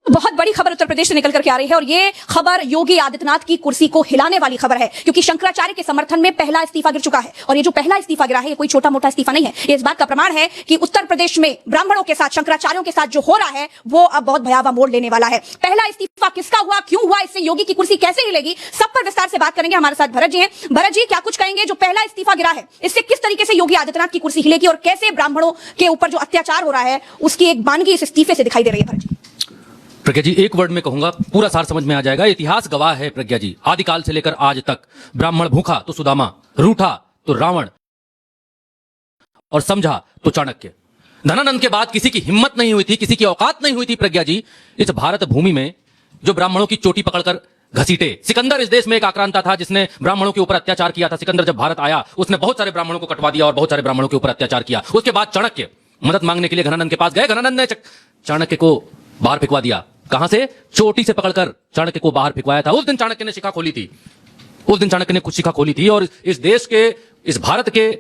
बहुत बड़ी खबर उत्तर प्रदेश से निकल करके आ रही है और ये खबर योगी आदित्यनाथ की कुर्सी को हिलाने वाली खबर है, क्योंकि शंकराचार्य के समर्थन में पहला इस्तीफा गिर चुका है। और ये जो पहला इस्तीफा गिरा है, ये कोई छोटा मोटा इस्तीफा नहीं है। ये इस बात का प्रमाण है कि उत्तर प्रदेश में ब्राह्मणों के साथ, शंकराचार्यों के साथ जो हो रहा है वो अब बहुत भयावह मोड़ लेने वाला है। पहला इस्तीफा किसका हुआ, क्यों हुआ, इससे योगी की कुर्सी कैसे हिलेगी, सब पर विस्तार से बात करेंगे। हमारे साथ भरत जी हैं। भरत जी, क्या कुछ कहेंगे, जो पहला इस्तीफा गिरा है इससे किस तरीके से योगी आदित्यनाथ की कुर्सी हिलेगी और कैसे ब्राह्मणों के ऊपर जो अत्याचार हो रहा है उसकी एक बानगी इस इस्तीफे से दिखाई दे रही है? भरत जी। प्रज्ञा जी, एक वर्ड में कहूंगा, पूरा सार समझ में आ जाएगा। इतिहास गवाह है प्रज्ञा जी, आदिकाल से लेकर आज तक ब्राह्मण भूखा तो सुदामा, रूठा तो रावण और समझा तो चाणक्य। धनानंद के बाद किसी की हिम्मत नहीं हुई थी, किसी की औकात नहीं हुई थी प्रज्ञा जी, इस भारत भूमि में जो ब्राह्मणों की चोटी पकड़कर घसीटे। सिकंदर इस देश में एक आक्रांता था जिसने ब्राह्मणों के ऊपर अत्याचार किया था। सिकंदर जब भारत आया, उसने बहुत सारे ब्राह्मणों को कटवा दिया और बहुत सारे ब्राह्मणों के ऊपर अत्याचार किया। उसके बाद चाणक्य मदद मांगने के लिए घनानंद के पास गए। घनानंद ने चाणक्य को बाहर फिकवा दिया। कहां से? चोटी से पकड़कर चाणक्य को बाहर फिकवाया था। उस दिन चाणक्य ने शिखा खोली थी, उस दिन चाणक्य ने कुछ शिखा खोली थी और इस देश के, इस भारत के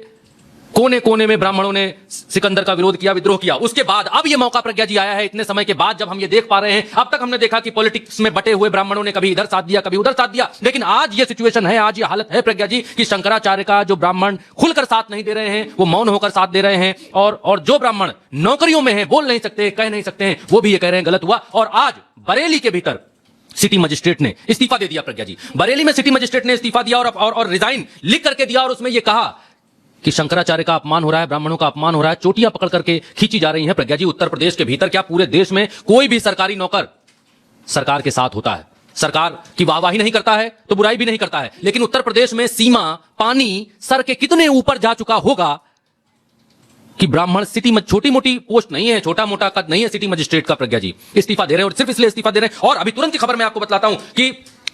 कोने कोने में ब्राह्मणों ने सिकंदर का विरोध किया, विद्रोह किया। उसके बाद अब यह मौका प्रज्ञा जी आया है, इतने समय के बाद जब हम ये देख पा रहे हैं। अब तक हमने देखा कि पॉलिटिक्स में बटे हुए ब्राह्मणों ने कभी इधर साथ दिया, कभी उधर साथ दिया, लेकिन आज ये सिचुएशन है, आज ये हालत है प्रज्ञा जी कि शंकराचार्य का जो ब्राह्मण खुलकर साथ नहीं दे रहे हैं, वो मौन होकर साथ दे रहे हैं। और जो ब्राह्मण नौकरियों में है, बोल नहीं सकते, कह नहीं सकते हैं, वो भी ये कह रहे हैं गलत हुआ। और आज बरेली के भीतर सिटी मजिस्ट्रेट ने इस्तीफा दे दिया प्रज्ञा जी। बरेली में सिटी मजिस्ट्रेट ने इस्तीफा दिया और रिजाइन लिख करके दिया और उसमें यह कहा कि शंकराचार्य का अपमान हो रहा है, ब्राह्मणों का अपमान हो रहा है, चोटियां पकड़ करके खींची जा रही हैं प्रज्ञा जी। उत्तर प्रदेश के भीतर क्या पूरे देश में कोई भी सरकारी नौकर सरकार के साथ होता है, सरकार की वाहवाही नहीं करता है तो बुराई भी नहीं करता है, लेकिन उत्तर प्रदेश में सीमा, पानी सर के कितने ऊपर जा चुका होगा कि ब्राह्मण सिटी में, छोटी मोटी पोस्ट नहीं है, छोटा मोटा कद नहीं है सिटी मजिस्ट्रेट का प्रज्ञा जी, इस्तीफा दे रहे हैं। और सिर्फ इसलिए इस्तीफा दे रहे हैं। और अभी तुरंत की खबर मैं आपको बतलाता हूं कि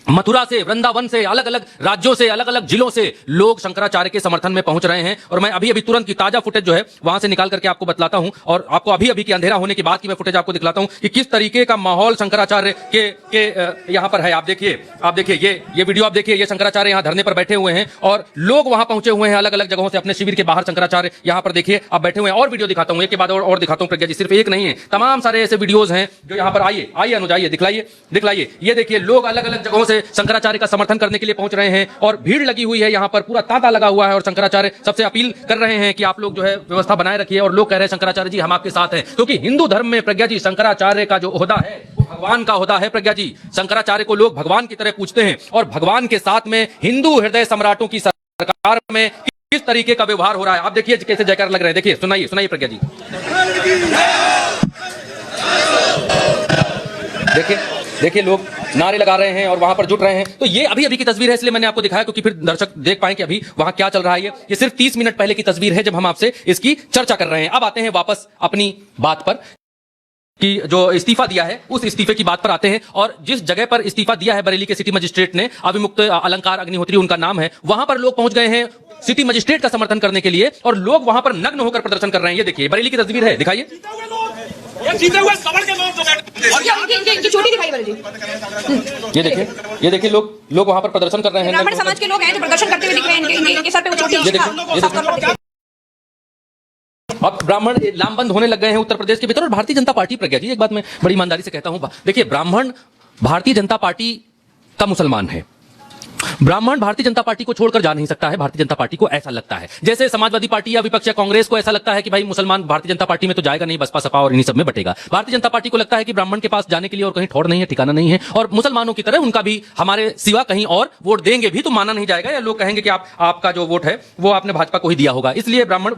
मथुरा से, वृंदावन से, अलग अलग राज्यों से, अलग अलग जिलों से लोग शंकराचार्य के समर्थन में पहुंच रहे हैं। और मैं अभी अभी तुरंत की ताजा फुटेज जो है वहां से निकाल करके आपको बतलाता हूं और आपको अभी अभी की अंधेरा होने के बाद की मैं फुटेज आपको दिखलाता हूं कि किस तरीके का माहौल शंकराचार्य के यहां पर है। आप देखिए ये वीडियो आप देखिए। ये शंकराचार्य यहां धरने पर बैठे हुए हैं और लोग वहां पहुंचे हुए हैं अलग अलग जगहों से, अपने शिविर के बाहर शंकराचार्य यहां पर देखिए आप बैठे हुए हैं। और वीडियो दिखाता हूं, एक के बाद और दिखाता हूं प्रज्ञा जी, सिर्फ एक नहीं है, तमाम सारे ऐसे वीडियोज हैं जो यहां पर। आइए अनुज, आइए, दिखलाइए। ये देखिए, लोग अलग अलग जगहों से शंकराचार्य का समर्थन करने के लिए पहुंच रहे हैं और भीड़ लगी हुई है यहां पर, पूरा तांता लगा हुआ है। और शंकराचार्य सबसे अपील कर रहे हैं कि आप लोग जो है व्यवस्था बनाए रखिए। और लोग कह रहे हैं शंकराचार्य जी हम आपके साथ हैं, क्योंकि हिंदू धर्म में प्रज्ञा जी शंकराचार्य का जो ओहदा है वो भगवान का ओहदा है प्रज्ञा जी। शंकराचार्य को लोग भगवान की तरह पूछते हैं और भगवान के साथ में हिंदू हृदय सम्राटों की सरकार में किस तरीके का व्यवहार हो रहा है आप देखिए, कैसे जयकार लग रहे हैं। देखिए, सुनाइए प्रज्ञा जी। देखिए लोग नारे लगा रहे हैं और वहां पर जुट रहे हैं। तो ये अभी अभी की तस्वीर है, इसलिए मैंने आपको दिखाया क्योंकि फिर दर्शक देख पाएं कि अभी वहां क्या चल रहा है। ये सिर्फ 30 मिनट पहले की तस्वीर है जब हम आपसे इसकी चर्चा कर रहे हैं। अब आते हैं वापस अपनी बात पर कि जो इस्तीफा दिया है उस इस्तीफे की बात पर आते हैं। और जिस जगह पर इस्तीफा दिया है बरेली के सिटी मजिस्ट्रेट ने, अभिमुक्त अलंकार अग्निहोत्री उनका नाम है, वहां पर लोग पहुंच गए हैं सिटी मजिस्ट्रेट का समर्थन करने के लिए और लोग वहां पर नग्न होकर प्रदर्शन कर रहे हैं। ये देखिए, बरेली की तस्वीर है, दिखाइए। जीते हुए कमल के लोग इनकी छोटी दिखाई बरत जी। ये देखिए लोग वहां पर प्रदर्शन कर रहे हैं। ब्राह्मण समाज के लोग हैं जो प्रदर्शन करते हुए दिख रहे हैं, इनके सर पे वो चोटी। अब ब्राह्मण लामबंद होने लग गए हैं उत्तर प्रदेश के भीतर। और भारतीय जनता पार्टी, प्रज्ञा जी एक बात मैं बड़ी ईमानदारी से कहता हूं, देखिए ब्राह्मण भारतीय जनता पार्टी का मुसलमान है। ब्राह्मण भारतीय जनता पार्टी को छोड़कर जा नहीं सकता है। भारतीय जनता पार्टी को ऐसा लगता है, जैसे समाजवादी पार्टी या विपक्ष या कांग्रेस को ऐसा लगता है कि भाई मुसलमान भारतीय जनता पार्टी में तो जाएगा नहीं, बसपा सपा और इन्हीं सब में बटेगा। भारतीय जनता पार्टी को लगता है कि ब्राह्मण के पास जाने के लिए और कहीं ठौर नहीं है, ठिकाना नहीं है और मुसलमानों की तरह उनका भी हमारे सिवा कहीं और वोट देंगे भी तो माना नहीं जाएगा, या लोग कहेंगे कि आपका जो वोट है वो आपने भाजपा को ही दिया होगा, इसलिए ब्राह्मण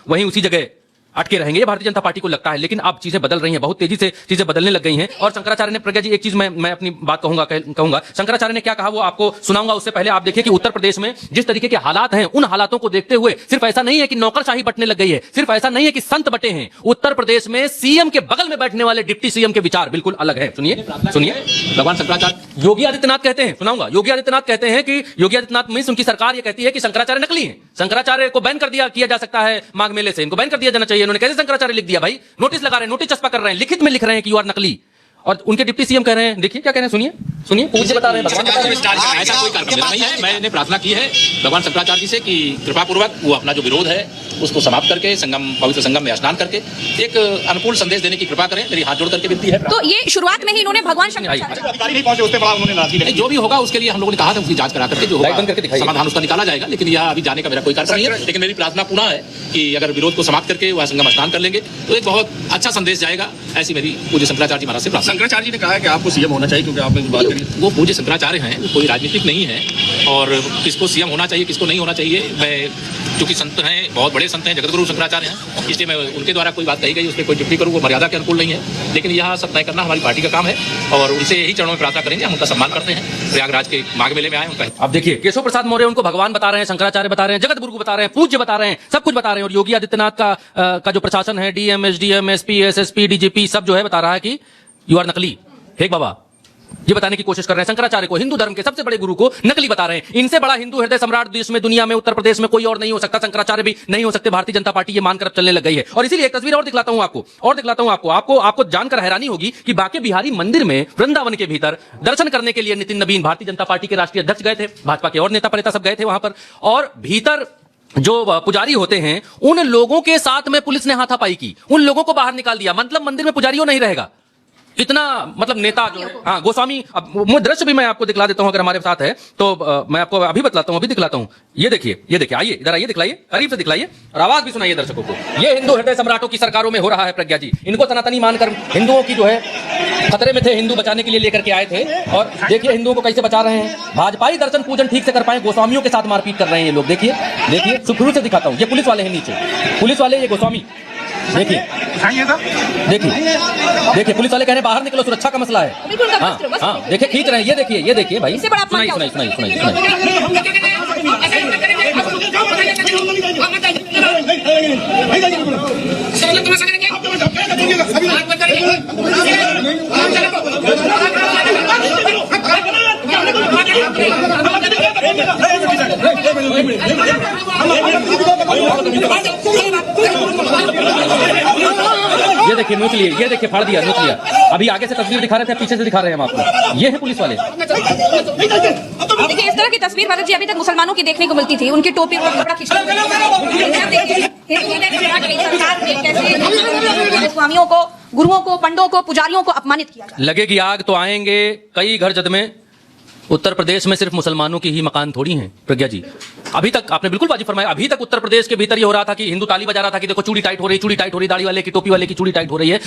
वहीं उसी जगह अटके रहेंगे। ये भारतीय जनता पार्टी को लगता है। लेकिन अब चीजें बदल रही हैं, बहुत तेजी से चीजें बदलने लग गई हैं। और शंकराचार्य ने, प्रज्ञा जी एक चीज मैं अपनी बात कहूंगा, शंकराचार्य ने क्या कहा वो आपको सुनाऊंगा। उससे पहले आप देखिए कि उत्तर प्रदेश में जिस तरीके के हालात हैं, उन हालातों को देखते हुए सिर्फ ऐसा नहीं है कि नौकरशाही बटने लग गई है, सिर्फ ऐसा नहीं है कि संत बटे हैं। उत्तर प्रदेश में सीएम के बगल में बैठने वाले डिप्टी सीएम के विचार बिल्कुल अलग है। सुनिए भगवान शंकराचार्य, योगी आदित्यनाथ कहते हैं, सुनाऊंगा, योगी आदित्यनाथ कहते हैं कि योगी आदित्यनाथ मींस उनकी सरकार ये कहती है कि शंकराचार्य नकली है, शंकराचार्य को बैन किया जा सकता है माघ मेले से, इनको बैन कर दिया जाना चाहिए। उन्होंने कैसे शंकराचार्य दिया भाई, नोटिस लगा रहे हैं, नोटिस चस्पा कर रहे हैं, लिखित में लिख रहे हैं कि यू आर नकली। और उनके डिप्टी सीएम कह रहे हैं, देखिए क्या कह रहे हैं, सुनिए। सुनिए, पूज्य बता रहे हैं, भगवान बता रहे हैं। ऐसा कोई कार्यक्रम मेरा नहीं है। मैंने प्रार्थना की है भगवान शंकराचार्य जी से कि कृपा पूर्वक वो अपना जो विरोध है उसको समाप्त करके संगम, पवित्र संगम में स्नान करके एक अनुकूल संदेश देने की कृपा करें। मेरी हाथ जोड़ करके विनती है। तो ये शुरुआत में ही इन्होंने भगवान शंकराचार्य अधिकारी नहीं पहुंचे, उससे बड़ा उन्होंने नाराजगी नहीं, जो भी होगा उसके लिए हम लोगों ने कहा था उसकी जांच करा करके जो लाइट बंद करके होगा दिखाइए। समाधान उसका निकाला जाएगा। लेकिन यह अभी जाने का मेरा कोई कार्यक्रम नहीं है। लेकिन मेरी प्रार्थना पुनः है कि अगर विरोध को समाप्त करके वह संगम स्नान कर लेंगे तो एक बहुत अच्छा संदेश जाएगा। ऐसी मेरी पूज्य शंकराचार्य जी महाराज से प्रार्थना। शंकराचार्य जी ने कहा है कि आपको सीएम होना चाहिए, क्योंकि आपने बात करी। वो पूज्य शंकराचार्य हैं, वो कोई राजनीतिक नहीं है। और किसको सीएम होना चाहिए किसको नहीं होना चाहिए, मैं चूंकि संत हैं, बहुत बड़े संत हैं, जगतगुरु शंकराचार्य हैं, इसलिए मैं उनके द्वारा कोई बात कही गई उस पर कोई टिप्पणी करूँ वो मर्यादा के अनुकूल नहीं है। लेकिन यह सब तय करना हमारी पार्टी का काम है और उनसे यही चरणों में प्रार्थना करेंगे। हम उनका सम्मान करते हैं। प्रयागराज के माघ मेले में आए उनका। अब देखिए, केशव प्रसाद मौर्य उनको भगवान बता रहे हैं, शंकराचार्य बता रहे हैं, जगत गुरु बता रहे हैं, पूज्य बता रहे हैं, सब कुछ बता रहे हैं। और योगी आदित्यनाथ का जो प्रशासन है, DM, SDM, SP, SSP, DGP, सब जो है बता रहा है कि यू आर नकली, फेक बाबा, ये बताने की कोशिश कर रहे हैं। शंकराचार्य को, हिंदू धर्म के सबसे बड़े गुरु को नकली बता रहे हैं। इनसे बड़ा हिंदू हृदय सम्राट देश में, दुनिया में, उत्तर प्रदेश में कोई और नहीं हो सकता। शंकराचार्य भी नहीं हो सकते। भारतीय जनता पार्टी ये मानकर अब चलने लग गई है। और इसीलिए एक तस्वीर और दिखलाता हूं आपको जानकर हैरानी होगी कि बांके बिहारी मंदिर में, वृंदावन के भीतर दर्शन करने के लिए नितिन नवीन, भारतीय जनता पार्टी के राष्ट्रीय अध्यक्ष गए थे, भाजपा के और नेता प्रेता सब गए थे वहां पर। और भीतर जो पुजारी होते हैं उन लोगों के साथ में पुलिस ने हाथापाई की, उन लोगों को बाहर निकाल दिया। मतलब मंदिर में पुजारियों नहीं रहेगा। इतना मतलब नेता जो है, हाँ, गोस्वामी। अब वो दृश्य भी मैं आपको दिखला देता हूं अगर हमारे साथ है तो। मैं आपको अभी बतलाता हूं, अभी दिखलाता हूं। ये देखिए, आइए इधर आइए, दिखलाइए, करीब से दिखलाइए और आवाज भी सुनाइए दर्शकों को। ये हिंदू हृदय सम्राटों की सरकारों में हो रहा है प्रज्ञा जी। इनको सनातनी मानकर हिंदुओं की जो है खतरे में थे, हिंदू बचाने के लिए लेकर के आए थे। और देखिए हिंदुओं को कैसे बचा रहे हैं। भाजपाई दर्शन पूजन ठीक से कर पाए, गोस्वामियों के साथ मारपीट कर रहे हैं ये लोग। देखिए शुरू से दिखाता हूं। ये पुलिस वाले हैं नीचे, पुलिस वाले, ये गोस्वामी। देखिए पुलिस वाले कह रहे हैं बाहर निकलो, सुरक्षा का मसला है। बिल्कुल उनका हाँ, वस्त्र, वस्त्र हाँ, देखिए खींच रहे हैं। ये देखिए भाई, इससे बड़ा अपमान सुनाइए क्या सुनाइए होता ये देखिए नोच लिए, ये देखिए फाड़ दिया, नोच लिया। अभी आगे से तस्वीर दिखा रहे थे, पीछे से दिखा रहे हैं हम आपको। ये है पुलिस वाले। देखिए इस तरह की तस्वीर भरत जी अभी तक मुसलमानों की देखने को मिलती थी। उनकी टोपी को कपड़ा खींचते हुए। सरकार में कैसे स्वामियों को, गुरुओं को, पंडों को, पुजारियों को अपमानित किया जाए। लगेगी आग तो आएंगे कई घर जद में। उत्तर प्रदेश में सिर्फ मुसलमानों की ही मकान थोड़ी हैं प्रज्ञा जी। अभी तक आपने बिल्कुल बाजी फरमाया। अभी तक उत्तर प्रदेश के भीतर ये हो रहा था कि हिंदू ताली बजा रहा था कि देखो चूड़ी टाइट हो रही, दाढ़ी वाले की, टोपी वाले की चूड़ी टाइट हो रही है।